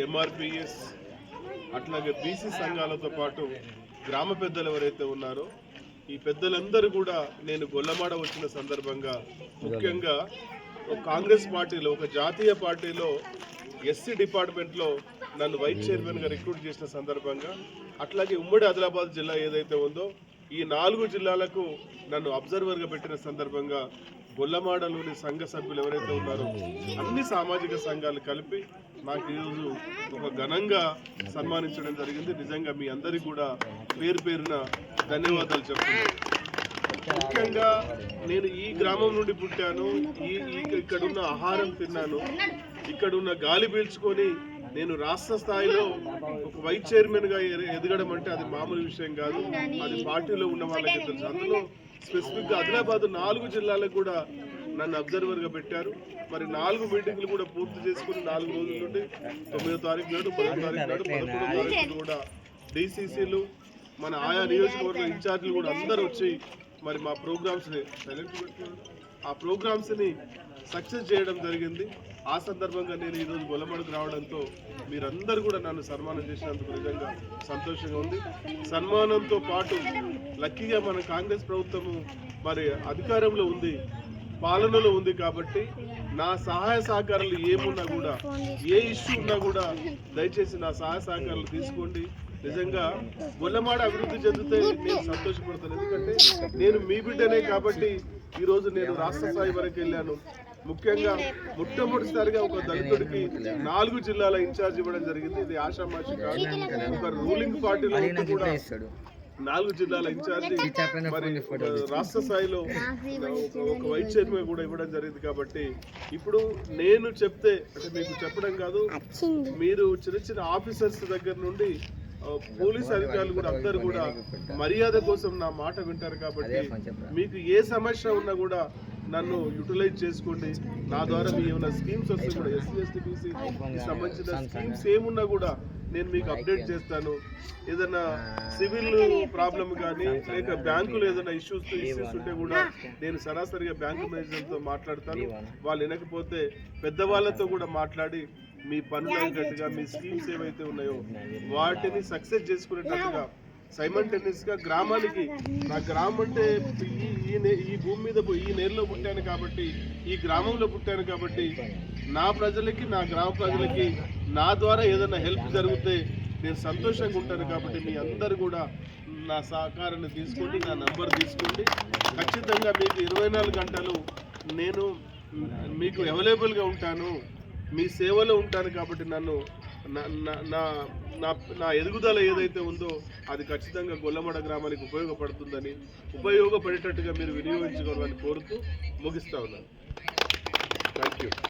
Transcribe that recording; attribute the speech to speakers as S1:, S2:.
S1: ఎంఆర్పిఎస్ అట్లాగే బీసీ సంఘాలతో పాటు గ్రామ పెద్దలు ఎవరైతే ఉన్నారో ఈ పెద్దలందరూ కూడా నేను గొల్లమాడ వచ్చిన సందర్భంగా ముఖ్యంగా కాంగ్రెస్ పార్టీలో ఒక జాతీయ పార్టీలో ఎస్సీ డిపార్ట్మెంట్లో నన్ను వైస్ చైర్మన్గా రిక్రూట్ చేసిన సందర్భంగా అట్లాగే ఉమ్మడి ఆదిలాబాద్ జిల్లా ఏదైతే ఉందో ఈ 4 జిల్లాలకు నన్ను అబ్జర్వర్గా పెట్టిన సందర్భంగా గొల్లమాడలోని సంఘ సభ్యులు ఎవరైతే ఉన్నారో అన్ని సామాజిక సంఘాలు కలిపి నాకు ఈరోజు ఒక ఘనంగా సన్మానించడం జరిగింది. నిజంగా మీ అందరికీ కూడా పేరు పేరున ధన్యవాదాలు చెప్తున్నాను. ముఖ్యంగా నేను ఈ గ్రామం నుండి పుట్టాను, ఇక్కడున్న ఆహారం తిన్నాను, ఇక్కడున్న గాలి పీల్చుకొని నేను రాష్ట్ర స్థాయిలో ఒక వైస్ చైర్మన్గా ఎదగడం అంటే అది మామూలు విషయం కాదు. అది పార్టీలో ఉన్న వాళ్ళకి తెలుసు. అందులో స్పెసిఫిక్గా ఆదిలాబాద్ 4 జిల్లాలకు కూడా నన్ను అబ్జర్వర్గా పెట్టారు. మరి 4 మీటింగ్లు కూడా పూర్తి చేసుకుని 4 రోజుల నుండి 9వ తారీఖు నాడు, 10వ తారీఖు నాడు, 11వ తారీఖు కూడా డీసీసీలు మన ఆయా నియోజకవర్గ ఇన్ఛార్జీలు కూడా అందరూ వచ్చి మరి మా ప్రోగ్రామ్స్ని ఆ ప్రోగ్రామ్స్ని సక్సెస్ చేయడం జరిగింది. ఆ సందర్భంగా నేను ఈరోజు గొల్లమాడకు రావడంతో మీరందరూ కూడా నన్ను సన్మానం చేసినందుకు నిజంగా సంతోషంగా ఉంది. సన్మానంతో పాటు లక్కీగా మన కాంగ్రెస్ ప్రభుత్వము మరి అధికారంలో ఉంది, పాలనలో ఉంది కాబట్టి నా సహాయ సహకారాలు ఏమున్నా కూడా, ఏ ఇష్యూ ఉన్నా కూడా దయచేసి నా సహాయ సహకారాలు తీసుకోండి. నిజంగా గొల్లమాడ అభివృద్ధి చెందితే నేను సంతోషపడతాను. ఎందుకంటే నేను మీ బిడ్డనే కాబట్టి ఈరోజు నేను రాష్ట్ర స్థాయి వరకు వెళ్ళాను. ముఖ్యంగా మొట్టమొదటిసారిగా ఒక దళితుడికి 4 జిల్లాల ఇన్ఛార్జ్ ఇవ్వడం జరిగింది. ఇది ఆషామాషి కాదు. ఒక రూలింగ్ పార్టీలో కూడా 4 జిల్లాల ఇన్ఛార్జి మరి రాష్ట్ర స్థాయిలో ఒక వైస్ చైర్మన్ కూడా ఇవ్వడం జరిగింది. కాబట్టి ఇప్పుడు నేను చెప్తే అంటే మీకు చెప్పడం కాదు, మీరు చిన్న చిన్న ఆఫీసర్స్ దగ్గర నుండి పోలీస్ అధికారులు కూడా అందరూ కూడా మర్యాద కోసం నా మాట వింటారు. కాబట్టి మీకు ఏ సమస్య ఉన్నా కూడా నన్ను యూటిలైజ్ చేసుకోండి. నా ద్వారా మీ ఏమైనా స్కీమ్స్ వస్తే కూడా ఎస్సీ ఎస్టీ బీసీ సంబంధించిన స్కీమ్స్ ఏమున్నా కూడా నేను మీకు అప్డేట్ చేస్తాను. ఏదైనా సివిల్ ప్రాబ్లం కానీ లేక బ్యాంకులో ఏదైనా ఇష్యూస్ ఉంటే కూడా నేను సరాసరిగా బ్యాంకు మేనేజర్తో మాట్లాడతాను. వాళ్ళు వినకపోతే పెద్దవాళ్ళతో కూడా మాట్లాడి మీ పనులు అయినట్టుగా మీ స్కీమ్స్ ఏవైతే ఉన్నాయో వాటిని సక్సెస్ చేసుకునేటట్టుగా సైమల్టేనియస్గా గ్రామానికి, నా గ్రామం అంటే ఈ భూమి మీద ఈ నేలలో పుట్టాను కాబట్టి, ఈ గ్రామంలో పుట్టాను కాబట్టి నా ప్రజలకి, నా గ్రామ ప్రజలకి నా ద్వారా ఏదైనా హెల్ప్ జరిగితే నేను సంతోషంగా ఉంటాను. కాబట్టి మీ అందరు కూడా నా సహకారాన్ని తీసుకోండి, నా నంబర్ తీసుకోండి. ఖచ్చితంగా మీకు 24 గంటలు నేను మీకు అవైలబుల్గా ఉంటాను, మీ సేవలో ఉంటాను. కాబట్టి నన్ను నా ఎదుగుదల ఏదైతే ఉందో అది ఖచ్చితంగా గొల్లమాడ గ్రామానికి ఉపయోగపడుతుందని, ఉపయోగపడేటట్టుగా మీరు వినియోగించుకోవాలని కోరుతూ ముగిస్తా ఉన్నాను. Thank you.